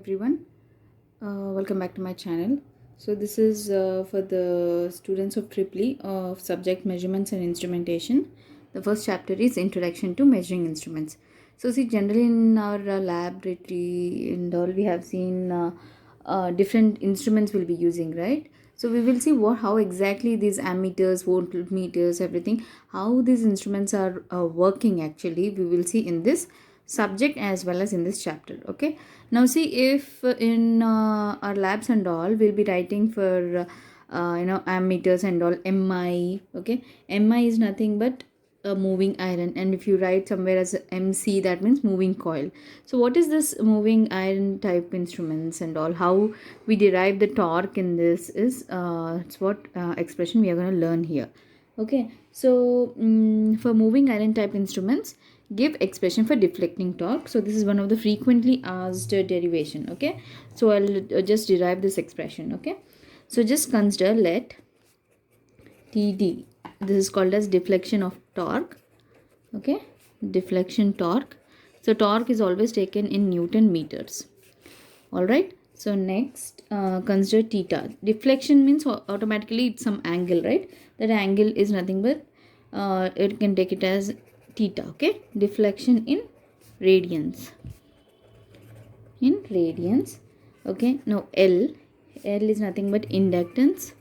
everyone, welcome back to my channel. So this is for the students of Triple of subject measurements and instrumentation. The first chapter is introduction to measuring instruments. So see, generally in our laboratory and all, we have seen different instruments we'll be using, right? So we will see how exactly these ammeters, voltmeters, everything, how these instruments are working actually. We will see in this subject as well as in this chapter. Okay, now see, if in our labs and all, we'll be writing for ammeters and all, mi. Okay, mi is nothing but a moving iron, and if you write somewhere as mc, that means moving coil. So what is this moving iron type instruments and all, how we derive the torque in this is it's what expression we are going to learn here. Okay, so for moving iron type instruments, give expression for deflecting torque. So this is one of the frequently asked derivation. Okay, so I'll just derive this expression. Okay, so just consider, let td, this is called as deflection of torque. Okay, deflection torque. So torque is always taken in Newton meters. All right, so next consider theta. Deflection means automatically it's some angle, right? That angle is nothing but it can take it as theta. Okay, deflection in radians. Okay, now L is nothing but inductance.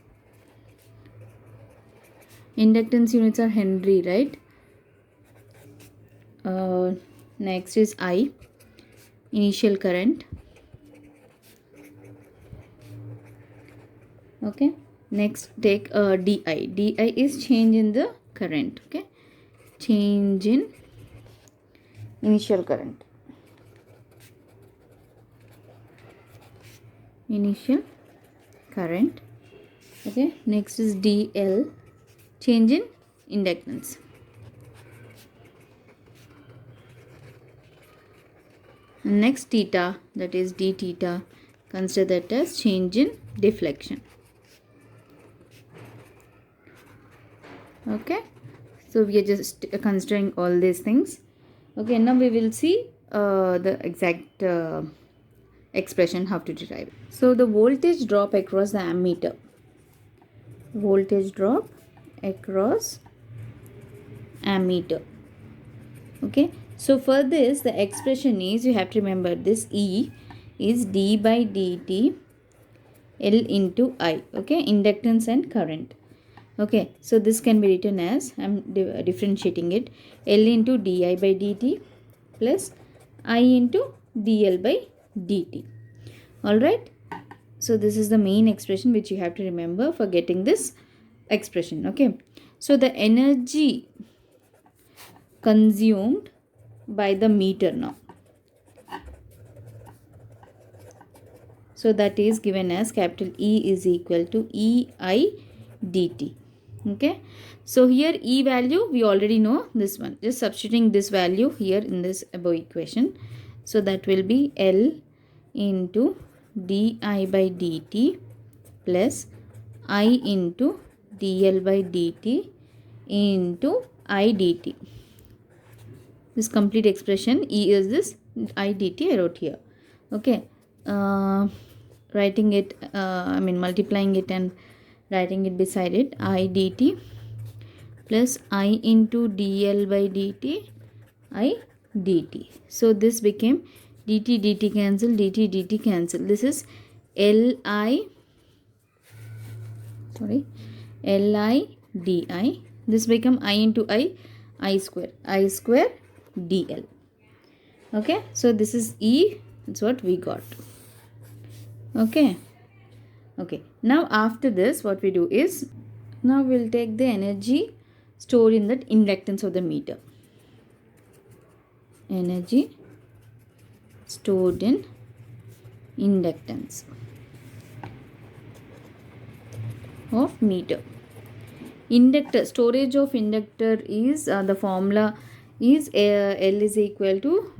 Inductance units are Henry, right? Next is I, initial current. Okay, next take di. Di is change in the current. Okay, change in initial current. Okay, next is dl, change in inductance. Next theta, that is d theta, consider that as change in deflection. Okay, so we are just considering all these things. Okay, now we will see the exact expression how to derive. So the voltage drop across the ammeter. Voltage drop across ammeter. Okay, so for this, the expression is, you have to remember this, E is d by dt L into I. Okay, inductance and current. Okay, so this can be written as, I'm differentiating it, L into di by dt plus I into dl by dt. All right, so this is the main expression which you have to remember for getting this expression. Okay, so the energy consumed by the meter now, so that is given as capital E is equal to EI dt. Okay, so here E value we already know, this one, just substituting this value here in this above equation. So that will be L into di by dt plus I into dl by dt into I dt. This complete expression, E is this, I dt I wrote here. Okay, writing it, multiplying it and writing it beside it, I dt plus I into dl by dt I dt. So this became dt dt cancel, dt dt cancel. This is Li di. This become I into I square dl. Okay, so this is E, that's what we got. Okay, now after this, what we do is, now we'll take the energy stored in that inductance of the meter. Energy stored in inductance of meter. Inductor, storage of inductor is, the formula is L is equal to,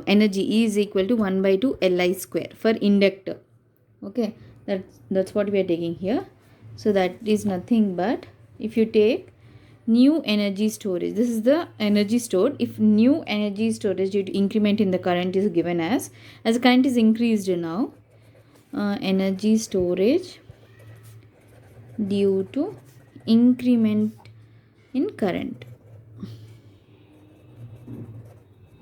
energy E is equal to 1 by 2 Li square for inductor. Okay, that's what we are taking here. So that is nothing but, if you take new energy storage. This is the energy stored. If new energy storage due to increment in the current is given as the current is increased now, energy storage due to increment in current.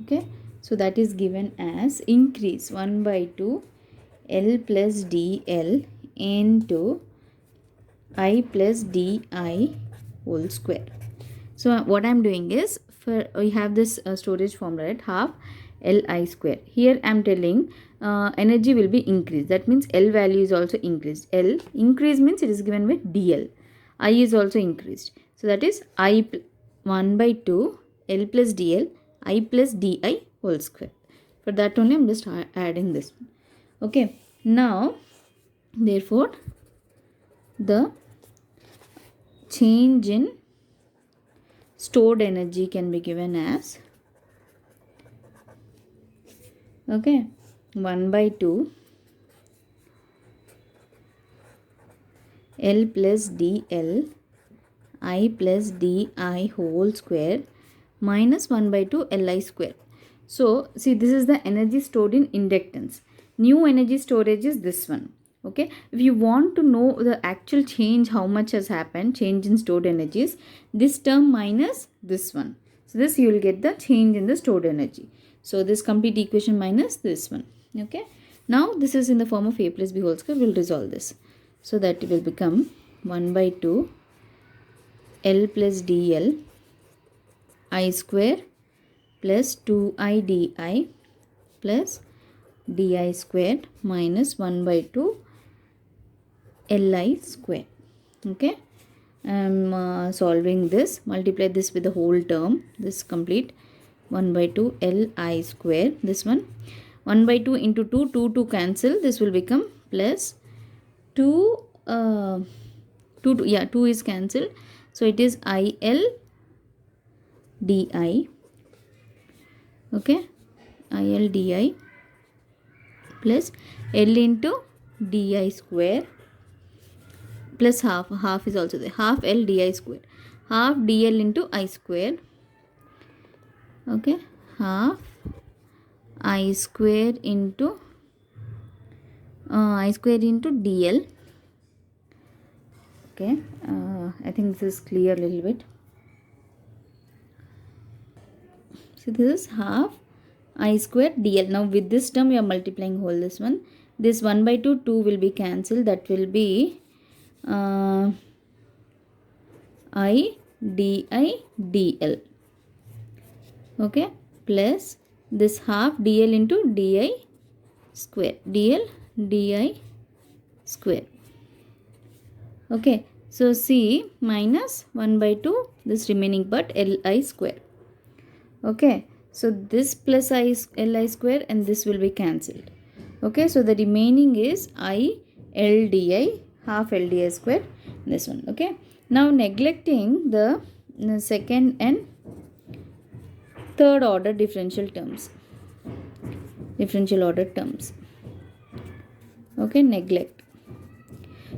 Okay, so that is given as increase 1 by 2 L plus dl into I plus di whole square. So what I am doing is, for we have this storage formula, right, half Li square. Here I am telling energy will be increased. That means L value is also increased. L increase means it is given by dl. I is also increased. So that is 1 by 2 L plus dl I plus di whole square. For that only I am just adding this. Okay. Now, therefore, the change in stored energy can be given as, okay, 1 by 2 L plus dl I plus di whole square minus 1 by 2 Li square. So, see, this is the energy stored in inductance. New energy storage is this one. Okay, if you want to know the actual change, how much has happened, change in stored energies, this term minus this one. So this you will get the change in the stored energy. So this complete equation minus this one. Okay, now this is in the form of a plus b whole square. We will resolve this. So that it will become 1 by 2 L plus dl I square plus 2I di plus di squared minus 1 by 2 Li square. Okay, I am solving this. Multiply this with the whole term. This complete 1 by 2 Li square. This one 1 by 2 into 2, 2 cancel. This will become plus 2 2 is cancelled. So it is IL di. Okay, IL di plus L into di square plus half is also there, half L di square, half dl into I square. Okay, half I square into dl. Okay, I think this is clear a little bit. So this is half I square dl. Now with this term we are multiplying whole this one. This 1 by 2 will be cancelled. That will be I di dl. Okay, plus this half dl into di square, dl di square. Okay, so C minus 1 by 2, this remaining part Li square. Okay, so this plus Li square and this will be cancelled. Okay, so the remaining is I L di, half L di square, this one. Okay, now neglecting the second and third order differential order terms. Okay, neglect.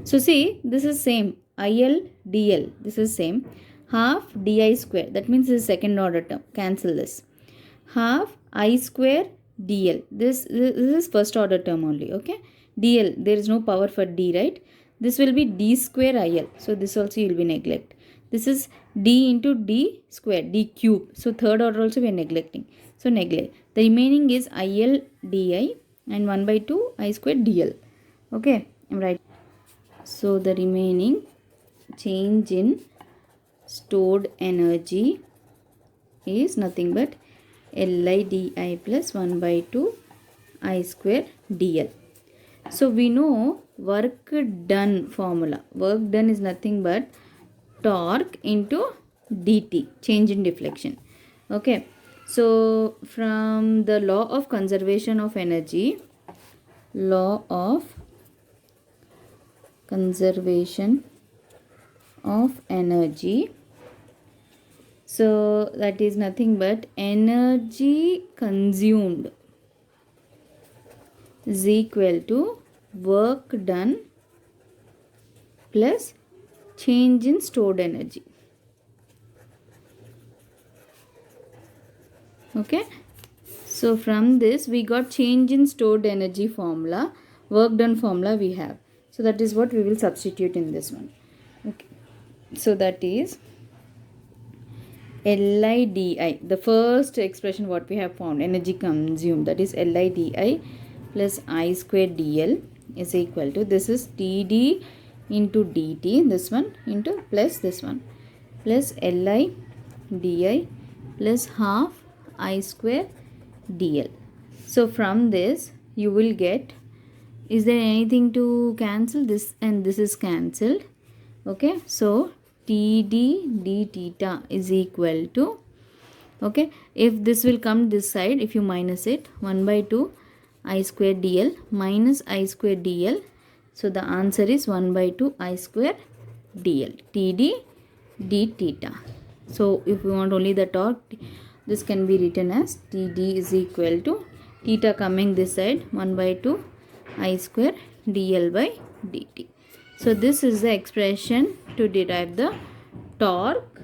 So see, this is same, IL dl, this is same, half di square, that means this is second order term, cancel this, half I square dl, this is first order term only. Okay, dl, there is no power for d, right? This will be d square IL, so this also you will be neglect. This is d into d square, d cube, so third order also we are neglecting, so neglect. The remaining is IL di and 1 by 2 I square dl. Okay, I'm right. So the remaining change in stored energy is nothing but Li di plus 1 by 2 I square dl. So we know work done formula. Work done is nothing but torque into dt, change in deflection. Okay, so from the law of conservation of energy, so that is nothing but energy consumed is equal to work done plus change in stored energy. Okay, so from this we got change in stored energy formula, work done formula we have. So that is what we will substitute in this one. Okay, so that is LIDI, the first expression what we have found, energy consumed, that is LIDI plus I square DL is equal to, this is TD into DT, this one into plus this one, plus LIDI plus half I square DL. So from this you will get, is there anything to cancel? This and this is cancelled. Okay, so TD d theta is equal to, okay, if this will come this side, if you minus it, 1 by 2 I square DL minus I square DL. So the answer is 1 by 2 I square DL, TD d theta. So if we want only the torque, this can be written as TD is equal to, theta coming this side, 1 by 2 I square DL by dt. So this is the expression to derive the torque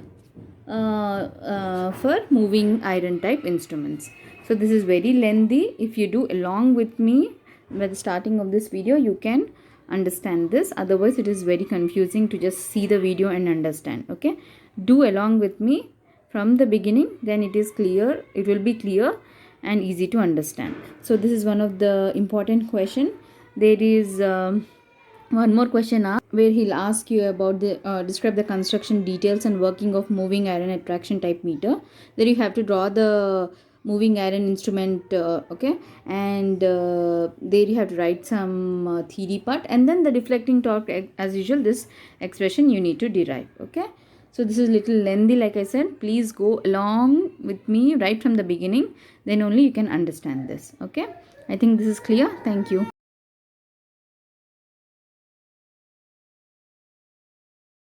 for moving iron type instruments. So this is very lengthy. If you do along with me by the starting of this video, you can understand this. Otherwise it is very confusing to just see the video and understand. Okay, do along with me from the beginning, then it is clear, it will be clear and easy to understand. So this is one of the important question. There is one more question where he'll ask you about the describe the construction details and working of moving iron attraction type meter. There you have to draw the moving iron instrument, okay, and there you have to write some theory part, and then the deflecting torque, as usual this expression you need to derive. Okay, so this is little lengthy, like I said. Please go along with me right from the beginning, then only you can understand this. Okay, I think this is clear. Thank you.